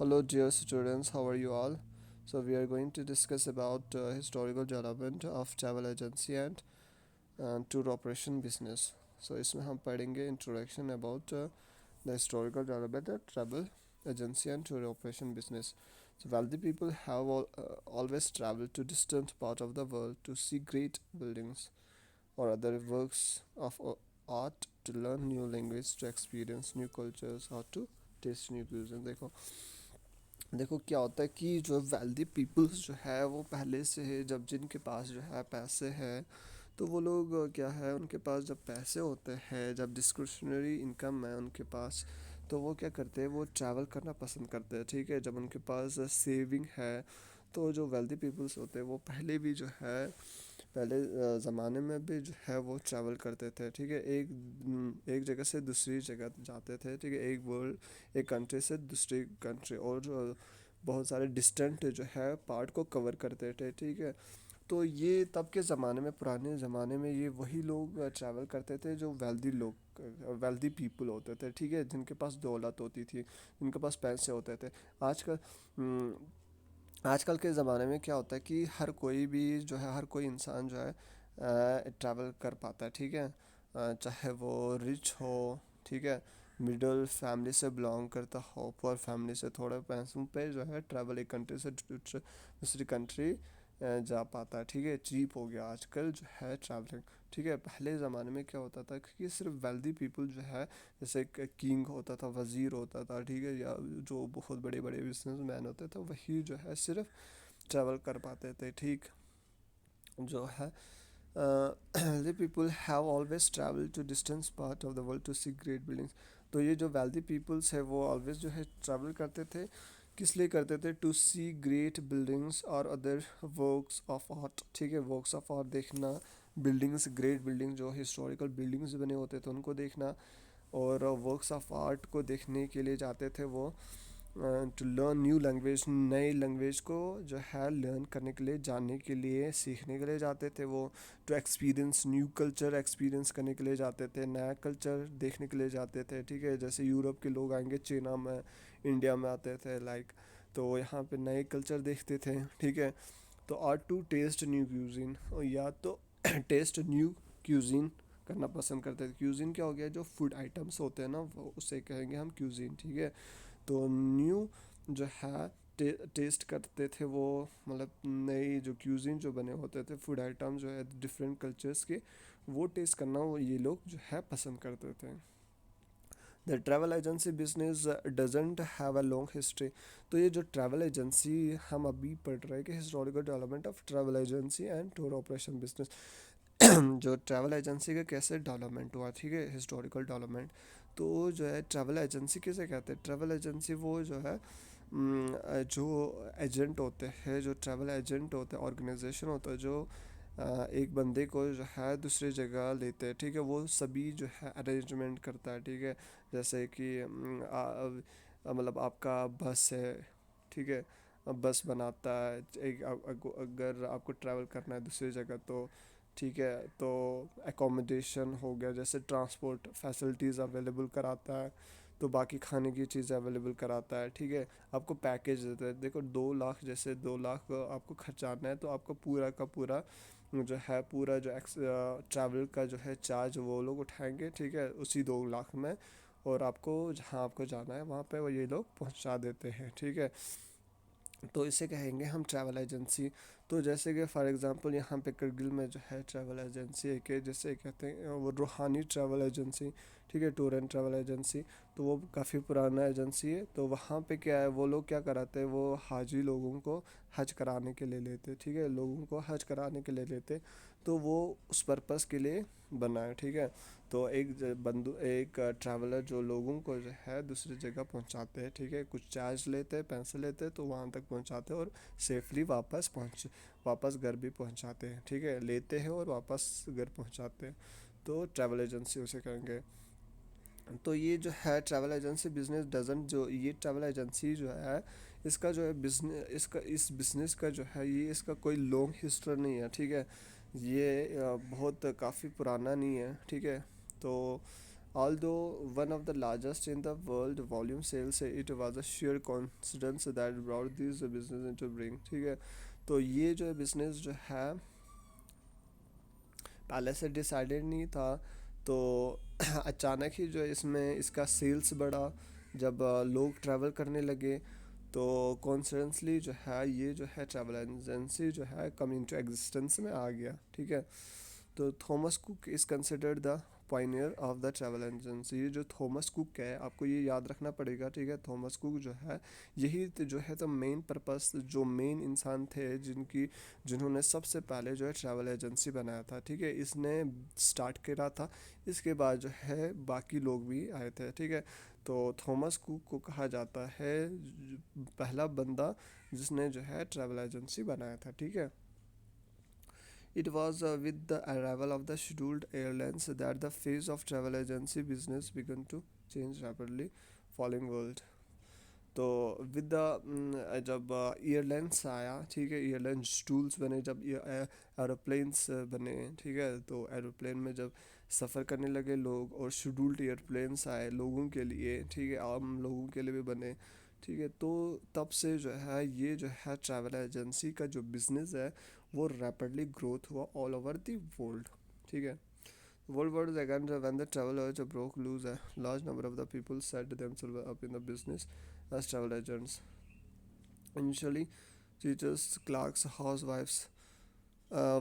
Hello, dear students. How are you all? So we are going to discuss about historical development of travel agency and tour operation business. So इसमें हम पढ़ेंगे introduction about the historical development of travel agency and tour operation business. So wealthy people have always traveled to distant part of the world to see great buildings or other works of art, to learn new language, to experience new cultures, or to taste new cuisine. देखो देखो क्या होता है कि जो wealthy peoples जो है वो पहले से है, जब जिनके पास जो है पैसे हैं तो वो लोग क्या है, उनके पास जब पैसे होते हैं, जब डिस्क्रिशनरी इनकम है उनके पास, तो वो क्या करते हैं, वो ट्रैवल करना पसंद करते हैं। ठीक है, जब उनके पास सेविंग है तो जो वेल्दी पीपल्स होते हैं वो पहले भी जो है, पहले ज़माने में भी जो है वो ट्रैवल करते थे। ठीक है, एक जगह से दूसरी जगह जाते थे। ठीक है, एक वर्ल्ड, एक कंट्री से दूसरी कंट्री, और बहुत सारे डिस्टेंट जो है पार्ट को कवर करते थे। ठीक है, तो ये तब के ज़माने में, पुराने ज़माने में ये वही लोग ट्रैवल करते थे जो वेल्दी लोग, वेल्दी पीपल होते थे। ठीक है, जिनके पास दौलत होती थी, जिनके पास पैसे होते थे। आजकल हम्म, आजकल के ज़माने में क्या होता है कि हर कोई भी जो है, हर कोई इंसान जो है ट्रैवल कर पाता है। ठीक है, चाहे वो रिच हो, ठीक है, मिडिल फैमिली से बिलोंग करता हो, पुअर फैमिली से, थोड़े पैसों पे जो है ट्रैवल एक कंट्री से दूसरी कंट्री जा पाता है। ठीक है, चीप हो गया आजकल जो है ट्रैवलिंग। ठीक है, पहले ज़माने में क्या होता था कि सिर्फ वेल्दी पीपल जो है, जैसे एक किंग होता था, वज़ीर होता था, ठीक है, या जो बहुत बड़े बड़े बिजनेसमैन होते थे, वही जो है सिर्फ ट्रैवल कर पाते थे। ठीक, जो है the people have always traveled to distant part of the world to see great buildings. तो ये जो wealthy peoples है वो always जो है travel करते थे। किस लिए करते थे? टू सी ग्रेट बिल्डिंग्स और अदर वर्क्स ऑफ आर्ट। ठीक है, वर्क्स ऑफ आर्ट देखना, बिल्डिंग्स, ग्रेट बिल्डिंग जो हिस्टोरिकल बिल्डिंग्स बने होते थे उनको देखना, और वर्क्स ऑफ आर्ट को देखने के लिए जाते थे वो। टू लर्न न्यू लैंग्वेज, नई लैंग्वेज को जो है लर्न करने के लिए, जानने के लिए, सीखने के लिए जाते थे वो। To experience new culture, experience करने के लिए जाते थे, नया कल्चर देखने के लिए जाते थे। ठीक है, जैसे यूरोप के लोग आएंगे चाइना में, इंडिया में आते थे लाइक, तो यहाँ पे नए कल्चर देखते थे। ठीक है, तो or to taste new cuisine, या तो टेस्ट न्यू क्यूजीन करना पसंद करते थे। क्यूजीन क्या हो गया, जो फूड आइटम्स होते हैं ना, वो उसे कहेंगे हम क्यूजीन। ठीक है, तो न्यू जो है टेस्ट करते थे वो, मतलब नई जो क्यूजिन जो बने होते थे, फूड आइटम जो है डिफरेंट कल्चर्स के, वो टेस्ट करना वो ये लोग जो है पसंद करते थे। The travel agency business doesn't have a long history. तो ये जो ट्रैवल एजेंसी हम अभी पढ़ रहे हैं कि historical development of travel agency and tour operation business. जो ट्रैवल एजेंसी का कैसे डेवलपमेंट हुआ, ठीक है, हिस्टोरिकल डेवलपमेंट। तो जो है ट्रैवल एजेंसी किसे कहते हैं? ट्रैवल एजेंसी वो जो है जो एजेंट होते हैं, जो ट्रैवल एजेंट होते हैं, ऑर्गेनाइजेशन होता है जो एक बंदे को जो है दूसरी जगह लेते हैं। ठीक है, वो सभी जो है अरेंजमेंट करता है। ठीक है, जैसे कि मतलब आपका बस है, ठीक है, बस बनाता है एक, अगर आपको ट्रैवल करना है दूसरी जगह तो, ठीक है, तो एकोमोडेशन हो गया, जैसे ट्रांसपोर्ट फैसिलिटीज़ अवेलेबल कराता है, तो बाकी खाने की चीज़ें अवेलेबल कराता है। ठीक है, आपको पैकेज देता है। देखो 2 लाख, जैसे 2 लाख आपको खर्चाना है तो आपको पूरा का पूरा जो है, पूरा जो ट्रैवल का जो है चार्ज वो लोग उठाएंगे। ठीक है, उसी 2 लाख में, और आपको जहाँ आपको जाना है वहाँ पे वो ये लोग पहुँचा देते हैं। ठीक है, तो इसे कहेंगे हम ट्रैवल एजेंसी। तो जैसे कि फॉर एग्जांपल यहाँ पे करगिल में जो है ट्रैवल एजेंसी है, कि जैसे कहते हैं वो रूहानी ट्रैवल एजेंसी। ठीक है, टूर एंड ट्रैवल एजेंसी, तो वो काफ़ी पुराना एजेंसी है। तो वहाँ पे क्या है, वो लोग क्या कराते हैं, वो हाजी लोगों को हज कराने के लिए लेते। ठीक है, लोगों को हज कराने के लिए लेते, तो वो उस पर्पज़ के लिए बना है। ठीक है, तो एक ट्रैवलर जो लोगों को जो है दूसरी जगह पहुंचाते हैं। ठीक है, कुछ चार्ज लेते हैं, पैसे लेते हैं, तो वहाँ तक पहुंचाते हैं और सेफली वापस घर भी पहुंचाते हैं। ठीक है, लेते हैं और वापस घर पहुंचाते हैं, तो ट्रैवल एजेंसी उसे कहेंगे। तो ये जो है ट्रैवल एजेंसी बिजनेस डजन, जो ये ट्रैवल एजेंसी जो है, इसका जो है बिजनेस, इसका इस बिज़नेस का जो है, ये इसका कोई लॉन्ग हिस्ट्री नहीं है। ठीक है, ये बहुत काफ़ी पुराना नहीं है। ठीक है, तो Although one of the largest in the world volume sales, it was a sheer coincidence that brought this business into being. ठीक है, तो ये जो बिजनेस जो है पहले से डिसाइडेड नहीं था, तो अचानक ही जो है इसमें इसका सेल्स बढ़ा जब लोग ट्रैवल करने लगे, तो कॉन्सिडेंसली जो है ये जो है ट्रैवल एजेंसी जो है कम इनटू एग्जिस्टेंस में आ गया। ठीक है, तो Thomas cook is considered the Pioneer of the travel agency. ये जो थॉमस कुक है आपको ये याद रखना पड़ेगा। ठीक है, थॉमस कुक जो है यही जो है तो मेन पर्पस, जो मेन इंसान थे जिन्होंने सबसे पहले जो है ट्रैवल एजेंसी बनाया था। ठीक है, इसने स्टार्ट करा था, इसके बाद जो है बाकी लोग भी आए थे। ठीक है, तो थॉमस कुक को कहा जाता है पहला बंदा जिसने जो है ट्रैवल एजेंसी बनाया था। ठीक है, it was with the arrival of the scheduled airlines that the face of travel agency business began to change rapidly following world। तो विद द जब एयरलाइंस आया, ठीक है, एयरलाइंस टूल्स बने, जब एरोप्लेन्स बने, ठीक है, तो एरोप्लेन में जब सफ़र करने लगे लोग और शेड्यूल्ड एयरप्लेन्स आए लोगों के लिए, ठीक है, आम लोगों के लिए भी बने। ठीक है, तो तब से जो है ये जो है ट्रैवल एजेंसी का जो बिज़नेस है वो रैपिडली ग्रोथ हुआ ऑल ओवर द वर्ल्ड। ठीक है, World War II again when the travel urge broke loose, a large number of the people set themselves up in the business as travel agents. Initially, teachers, clerks, housewives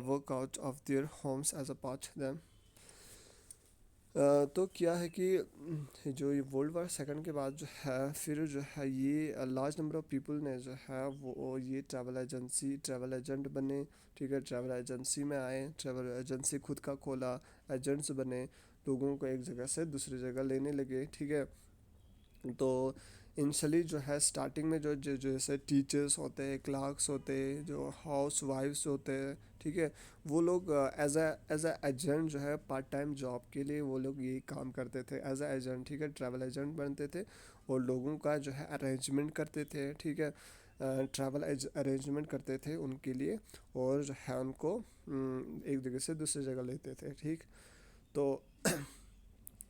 work out of their homes as a part them। तो क्या है कि जो ये world war second के बाद जो है फिर जो है ये लार्ज नंबर ऑफ पीपल ने जो है वो ये ट्रैवल एजेंट बने। ठीक है, ट्रैवल एजेंसी में आए, ट्रैवल एजेंसी खुद का खोला, एजेंट्स बने, लोगों को एक जगह से दूसरी जगह लेने लगे। ठीक है, तो इनिशली जो है स्टार्टिंग में जो जैसे टीचर्स होते हैं, क्लार्क्स होते हैं, जो हाउस वाइफ्स होते हैं, ठीक है, वो लोग एज अ एजेंट जो है पार्ट टाइम जॉब के लिए वो लोग यही काम करते थे एज अ एजेंट। ठीक है, ट्रैवल एजेंट बनते थे और लोगों का जो है अरेंजमेंट करते थे। ठीक है, ट्रैवल अरेंजमेंट करते थे उनके लिए और जो है उनको एक जगह से दूसरी जगह लेते थे। ठीक, तो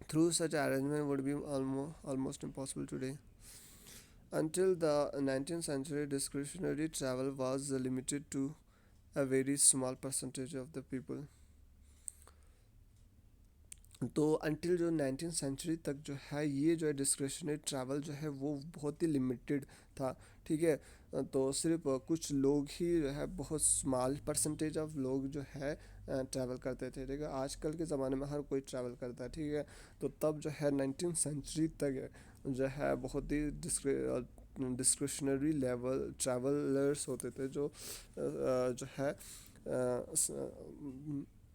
through such arrangement would be almost impossible today। Until the 19th century, discretionary travel was limited to a very small percentage of the people। तो अनटिल जो 19th सेंचुरी तक जो है ये जो है डिस्क्रिशनरी ट्रैवल जो है वो बहुत ही लिमिटेड था। ठीक है, तो सिर्फ कुछ लोग ही जो है बहुत स्मॉल परसेंटेज ऑफ लोग जो है ट्रैवल करते थे। ठीक है, आजकल के ज़माने में हर कोई ट्रैवल करता है। ठीक है, तो तब जो है 19th सेंचुरी तक जो है बहुत ही डिस्क्रिशनरी लेवल ट्रैवलर्स होते थे जो है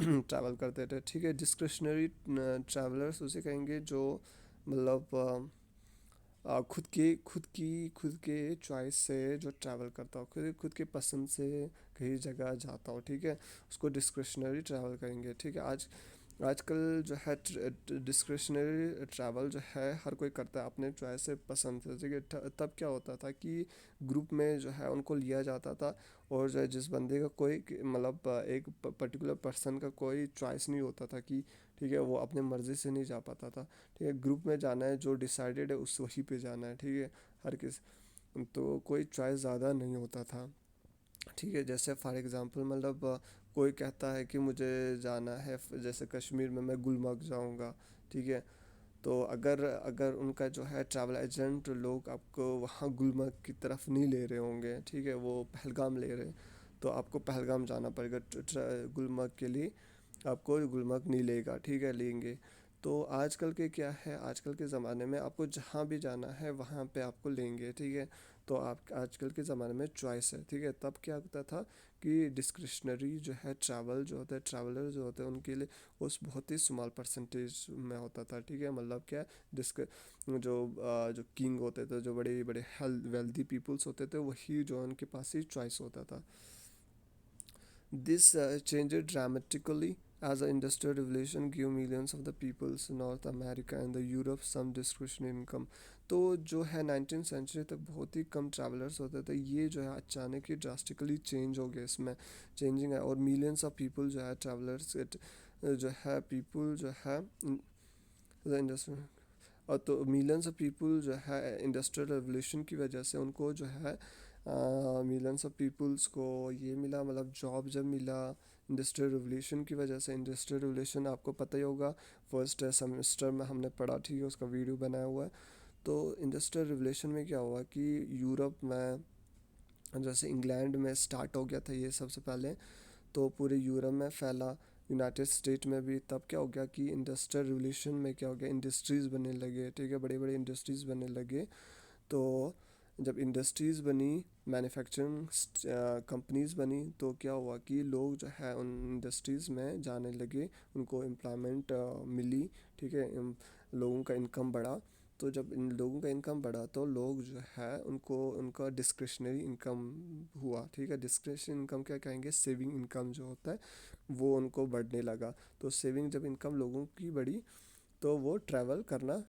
ट्रैवल करते थे। ठीक है, डिस्क्रिशनरी ट्रैवलर्स उसे कहेंगे जो मतलब खुद के चॉइस से जो ट्रैवल करता हो, खुद के पसंद से कहीं जगह जाता हो। ठीक है, उसको डिस्क्रिशनरी ट्रैवल कहेंगे। ठीक है, आजकल जो है डिस्क्रिशनरी ट्रैवल जो है हर कोई करता है अपने चॉइस से, पसंद से। ठीक है, तब क्या होता था कि ग्रुप में जो है उनको लिया जाता था और जो है जिस बंदे का कोई मतलब एक पर्टिकुलर पर्सन का कोई चॉइस नहीं होता था कि ठीक है वो अपने मर्ज़ी से नहीं जा पाता था। ठीक है, ग्रुप में जाना है, जो डिसाइडेड है उस वहीं पे जाना है। ठीक है, हर किस तो कोई चॉइस ज़्यादा नहीं होता था। ठीक है, जैसे फॉर एग्ज़ाम्पल मतलब कोई कहता है कि मुझे जाना है जैसे कश्मीर में, मैं गुलमर्ग जाऊंगा। ठीक है, तो अगर अगर उनका जो है ट्रैवल एजेंट लोग आपको वहाँ गुलमर्ग की तरफ नहीं ले रहे होंगे, ठीक है, वो पहलगाम ले रहे हैं, तो आपको पहलगाम जाना पड़ेगा गुलमर्ग के लिए, आपको गुलमर्ग नहीं लेगा। ठीक है, लेंगे। तो आजकल के क्या है, आजकल के ज़माने में आपको जहाँ भी जाना है वहाँ पे आपको लेंगे। ठीक है, तो आप आजकल के ज़माने में चॉइस है। ठीक है, तब क्या होता था कि डिस्क्रिशनरी जो है ट्रैवल जो होता है, ट्रैवलर जो होते हैं उनके लिए उस बहुत ही स्मॉल परसेंटेज में होता था। ठीक है, मतलब क्या, डिस्क जो किंग होते थे, जो बड़े बड़े वेल्दी पीपल्स होते थे, वही जो उनके पास ही चॉइस होता था। This changed dramatically as the Industrial Revolution gave millions of the peoples in North America and the Europe some discretionary income। तो जो है 19th सेंचुरी तक बहुत ही कम ट्रैवलर्स होते थे, ये जो है अचानक ही ड्रास्टिकली चेंज हो गया, इसमें चेंजिंग है और मिलियंस ऑफ पीपल जो है ट्रैवलर्स जो है पीपल जो है इंडस्ट्री, और तो मिलियंस ऑफ पीपल जो है इंडस्ट्रियल रेवोल्यूशन की वजह से उनको जो है मिलियंस ऑफ पीपल्स को ये मिला, मतलब जॉब जब मिला इंडस्ट्रियल रिवोल्यूशन की वजह से। इंडस्ट्रियल रिवोल्यूशन आपको पता ही होगा, फर्स्ट सेमेस्टर में हमने पढ़ा, ठीक है, उसका वीडियो बनाया हुआ है। तो इंडस्ट्रियल रिवोल्यूशन में क्या हुआ कि यूरोप में, जैसे इंग्लैंड में स्टार्ट हो गया था ये सबसे पहले, तो पूरे यूरोप में फैला, यूनाइटेड स्टेट में भी। तब क्या हो गया कि इंडस्ट्रियल रिवोल्यूशन में क्या हो गया, इंडस्ट्रीज़ बनने लगे, ठीक है, बड़े बड़े इंडस्ट्रीज़ बनने लगे। तो जब इंडस्ट्रीज़ बनी, मैन्युफैक्चरिंग कंपनीज बनी, तो क्या हुआ कि लोग जो है उन इंडस्ट्रीज़ में जाने लगे, उनको एम्प्लॉयमेंट मिली, ठीक है, लोगों का इनकम बढ़ा। तो जब इन लोगों का इनकम बढ़ा तो लोग जो है उनको उनका डिस्क्रिशनरी इनकम हुआ, ठीक है। डिस्क्रिशनरी इनकम क्या कहेंगे, सेविंग इनकम जो होता है वो उनको बढ़ने लगा। तो सेविंग जब इनकम लोगों की बढ़ी तो वो ट्रैवल करना